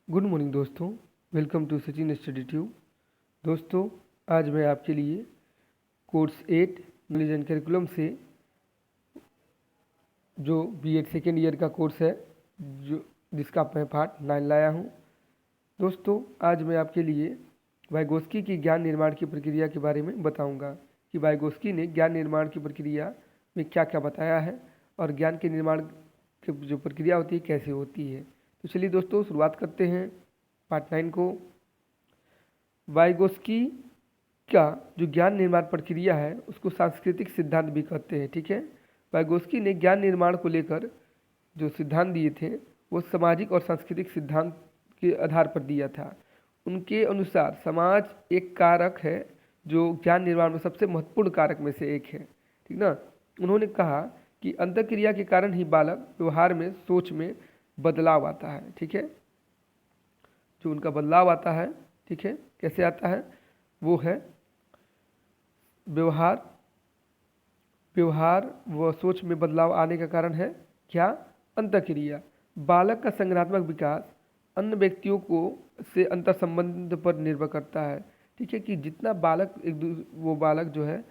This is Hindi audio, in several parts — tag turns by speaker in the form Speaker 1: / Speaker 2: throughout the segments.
Speaker 1: गुड मॉर्निंग दोस्तों, welcome to Sachin Study Tube. दोस्तों, आज मैं आपके लिए कोर्स 8 नॉलेज एंड करिकुलम से जो बीएड सेकेंड ईयर का कोर्स है जो जिसका मैं पार्ट 9 लाया हूँ। दोस्तों, आज मैं आपके लिए वाइगोस्की की ज्ञान निर्माण की प्रक्रिया के बारे में बताऊंगा कि वाइगोस्की ने ज्ञान निर्माण की प्रक्रिया में क्या क्या बताया है और ज्ञान के निर्माण की जो प्रक्रिया होती है कैसे होती है। तो चलिए दोस्तों, शुरुआत करते हैं पार्ट 9 को। वाइगोस्की का जो ज्ञान निर्माण प्रक्रिया है उसको सांस्कृतिक सिद्धांत भी कहते हैं। ठीक है, वाइगोस्की ने ज्ञान निर्माण को लेकर जो सिद्धांत दिए थे वो सामाजिक और सांस्कृतिक सिद्धांत के आधार पर दिया था। उनके अनुसार समाज एक कारक है जो ज्ञान निर्माण में सबसे महत्वपूर्ण कारक में से एक है। ठीक ना। उन्होंने कहा कि अंतःक्रिया के कारण ही बालक व्यवहार में, सोच में बदलाव आता है। ठीक है, जो उनका बदलाव आता है, ठीक है, कैसे आता है, वो है व्यवहार व सोच में बदलाव आने का कारण है क्या, अंतःक्रिया। बालक का संज्ञानात्मक विकास अन्य व्यक्तियों को से अंतर संबंध पर निर्भर करता है। ठीक है, कि जितना बालक वो बालक जो है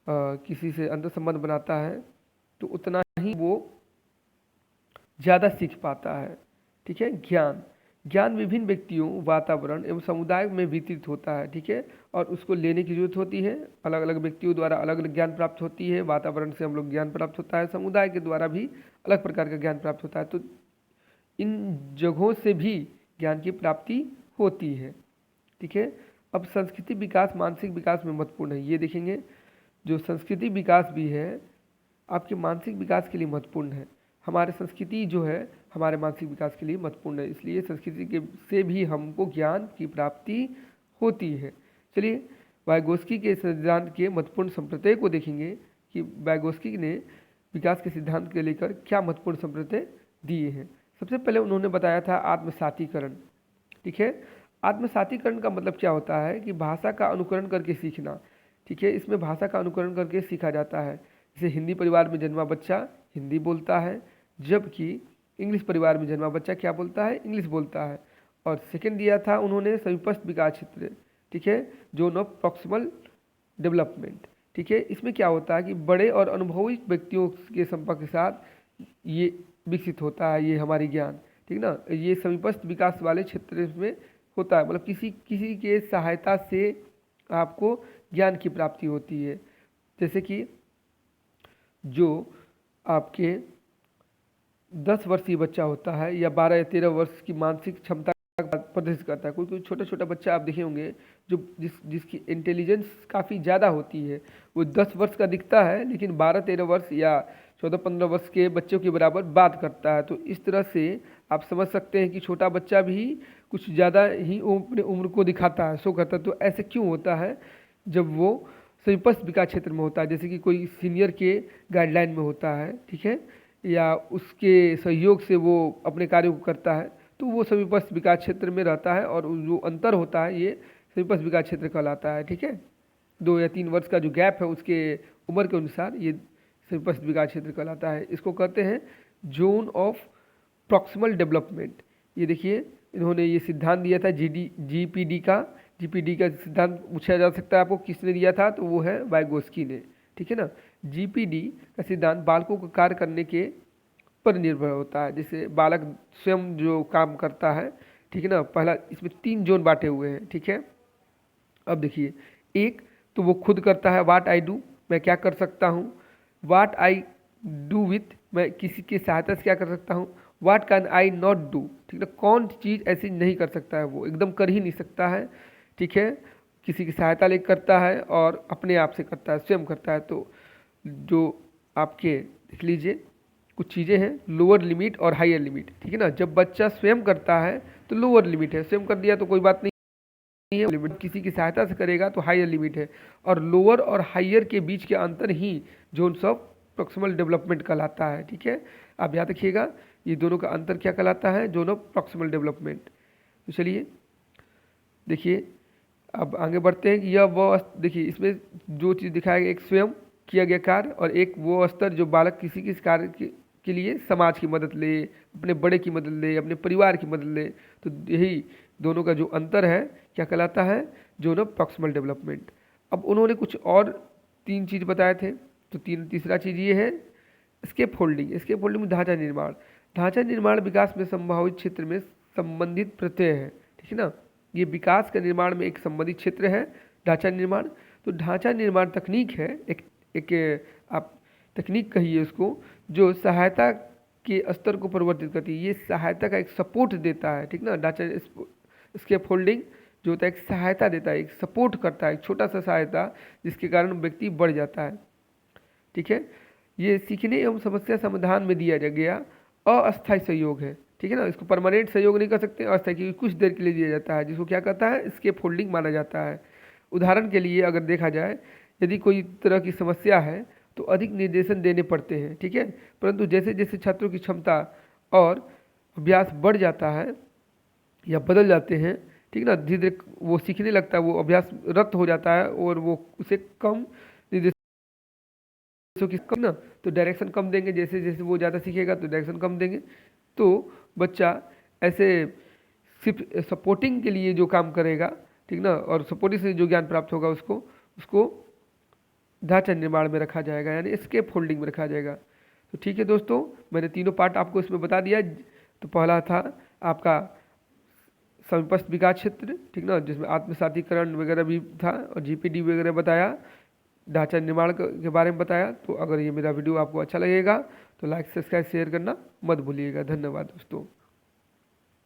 Speaker 1: किसी से अंतर संबंध बनाता है तो उतना ही वो ज़्यादा सीख पाता है। ठीक है, ज्ञान विभिन्न व्यक्तियों, वातावरण एवं समुदाय में वितरित होता है। ठीक है, और उसको लेने की जरूरत होती है। अलग अलग व्यक्तियों द्वारा अलग अलग ज्ञान प्राप्त होती है। वातावरण से हम लोग ज्ञान प्राप्त होता है, समुदाय के द्वारा भी अलग प्रकार का ज्ञान प्राप्त होता है। तो इन जगहों से भी ज्ञान की प्राप्ति होती है। ठीक है, अब संस्कृति विकास मानसिक विकास में महत्वपूर्ण है, ये देखेंगे। जो संस्कृति विकास भी है आपके मानसिक विकास के लिए महत्वपूर्ण है। हमारे संस्कृति जो है हमारे मानसिक विकास के लिए महत्वपूर्ण है, इसलिए संस्कृति के से भी हमको ज्ञान की प्राप्ति होती है। चलिए, वाइगोस्की के सिद्धांत के महत्वपूर्ण संप्रत्यय को देखेंगे कि वाइगोस्की ने विकास के सिद्धांत के लेकर क्या महत्वपूर्ण संप्रत्यय दिए हैं। सबसे पहले उन्होंने बताया था आत्मसातीकरण। ठीक है, आत्मसातीकरण का मतलब क्या होता है कि भाषा का अनुकरण करके सीखना। ठीक है, इसमें भाषा का अनुकरण करके सीखा जाता है। जैसे हिंदी परिवार में जन्मा बच्चा हिंदी बोलता है, जबकि इंग्लिश परिवार में जन्मा बच्चा क्या बोलता है, इंग्लिश बोलता है। और सेकंड दिया था उन्होंने समीपस्थ विकास क्षेत्र। ठीक है, जोन ऑफ प्रॉक्सिमल डेवलपमेंट। ठीक है, इसमें क्या होता है कि बड़े और अनुभवी व्यक्तियों के संपर्क के साथ ये विकसित होता है, ये हमारी ज्ञान। ठीक ना, ये समीपस्थ विकास वाले क्षेत्र में होता है, मतलब किसी के सहायता से आपको ज्ञान की प्राप्ति होती है। जैसे कि जो आपके 10 वर्षीय बच्चा होता है या 12 या 13 वर्ष की मानसिक क्षमता प्रदर्शित करता है। कोई छोटा छोटा बच्चा आप देखे होंगे जो जिसकी इंटेलिजेंस काफ़ी ज़्यादा होती है, वो 10 वर्ष का दिखता है लेकिन 12-13 वर्ष या 14-15 वर्ष के बच्चों के बराबर बात करता है। तो इस तरह से आप समझ सकते हैं कि छोटा बच्चा भी कुछ ज़्यादा ही अपने उम्र को दिखाता है, शो करता है। तो ऐसे क्यों होता है, जब वो समीपस्थ विकास क्षेत्र में होता है, जैसे कि कोई सीनियर के गाइडलाइन में होता है, ठीक है, या उसके सहयोग से वो अपने कार्यों को करता है, तो वो समीपस्थ विकास क्षेत्र में रहता है। और जो अंतर होता है ये समीपस्थ विकास क्षेत्र कहलाता है। ठीक है, 2 या 3 वर्ष का जो गैप है उसके उम्र के अनुसार ये समीपस्थ विकास क्षेत्र कहलाता है। इसको कहते हैं जोन ऑफ प्रॉक्सिमल डेवलपमेंट। ये देखिए, इन्होंने ये सिद्धांत दिया था जीपीडी का सिद्धांत पूछा जा सकता है आपको, किसने दिया था, तो वो है वाइगोस्की ने। ठीक है ना, जीपीडी का सिद्धांत बालकों को कार्य करने के पर निर्भर होता है। जैसे बालक स्वयं जो काम करता है, ठीक है ना, पहला इसमें 3 जोन बांटे हुए हैं। ठीक है, अब देखिए, एक तो वो खुद करता है, व्हाट आई डू, मैं क्या कर सकता हूँ। व्हाट आई डू विथ, मैं किसी की सहायता से क्या कर सकता हूँ। What can I not do, ठीक है, कौन चीज़ ऐसी नहीं कर सकता है, वो एकदम कर ही नहीं सकता है। ठीक है, किसी की सहायता लेकर करता है और अपने आप से करता है, स्वयं करता है। तो जो आपके देख लीजिए कुछ चीज़ें हैं, लोअर लिमिट और हायर लिमिट। ठीक है ना, जब बच्चा स्वयं करता है तो लोअर लिमिट है, स्वयं कर दिया तो कोई बात नहीं है। लिमिट किसी की सहायता से करेगा तो हायर लिमिट है, और लोअर और हायर के बीच के अंतर ही जोन्स ऑफ प्रॉक्सिमल डेवलपमेंट कहलाता है। ठीक है, आप याद रखिएगा ये दोनों का अंतर क्या कहलाता है, जोन ऑफ प्रॉक्सिमल डेवलपमेंट। तो चलिए देखिए, अब आगे बढ़ते हैं कि यह वो देखिए इसमें जो चीज़ दिखाया गया, एक स्वयं किया गया कार्य और एक वो स्तर जो बालक किसी किस कार्य के लिए समाज की मदद ले, अपने बड़े की मदद ले, अपने परिवार की मदद ले। तो यही दोनों का जो अंतर है क्या कहलाता है, जोन ऑफ प्रॉक्सिमल डेवलपमेंट। अब उन्होंने कुछ और 3 चीज़ बताए थे, तो तीसरा चीज़ ये है स्केप फोल्डिंग। स्केप फोल्डिंग में ढांचा निर्माण। ढांचा निर्माण विकास में संभावित क्षेत्र में संबंधित प्रत्यय है, ठीक है ना। ये विकास का निर्माण में एक संबंधित क्षेत्र है ढांचा निर्माण। तो ढांचा निर्माण तकनीक है, एक आप तकनीक कहिए उसको, जो सहायता के स्तर को परिवर्तित करती है। ये सहायता का एक सपोर्ट देता है, ठीक ना। ढांचा स्केप फोल्डिंग जो होता है एक सहायता देता है, एक सपोर्ट करता है, एक छोटा सा सहायता, जिसके कारण व्यक्ति बढ़ जाता है, ठीक है। ये सीखने एवं समस्या समाधान में दिया गया अस्थायी सहयोग है, ठीक है ना। इसको परमानेंट सहयोग नहीं कर सकते, अस्थायी, क्योंकि कुछ देर के लिए दिया जाता है, जिसको क्या कहता है, स्केप फोल्डिंग माना जाता है। उदाहरण के लिए अगर देखा जाए, यदि कोई तरह की समस्या है तो अधिक निर्देशन देने पड़ते हैं, ठीक है। परंतु जैसे जैसे छात्रों की क्षमता और अभ्यास बढ़ जाता है या बदल जाते हैं, ठीक ना, धीरे धीरे वो सीखने लगता है, वो अभ्यास रत हो जाता है और वो उसे कम निर्देशों की कम ना, तो डायरेक्शन कम देंगे। जैसे जैसे वो ज़्यादा सीखेगा तो डायरेक्शन कम देंगे। तो बच्चा ऐसे सिर्फ सपोर्टिंग के लिए जो काम करेगा, ठीक ना, और सपोर्टिंग से जो ज्ञान प्राप्त होगा उसको उसको ढांचा निर्माण में रखा जाएगा, यानी स्केप फोल्डिंग में रखा जाएगा। तो ठीक है दोस्तों, मैंने तीनों पार्ट आपको इसमें बता दिया। तो पहला था आपका समीपस्थ विकास क्षेत्र, ठीक ना, जिसमें आत्मसातीकरण वगैरह भी था, और जीपीडी वगैरह बताया, ढांचा निर्माण के बारे में बताया। तो अगर ये मेरा वीडियो आपको अच्छा लगेगा तो लाइक सब्सक्राइब शेयर करना मत भूलिएगा। धन्यवाद दोस्तों।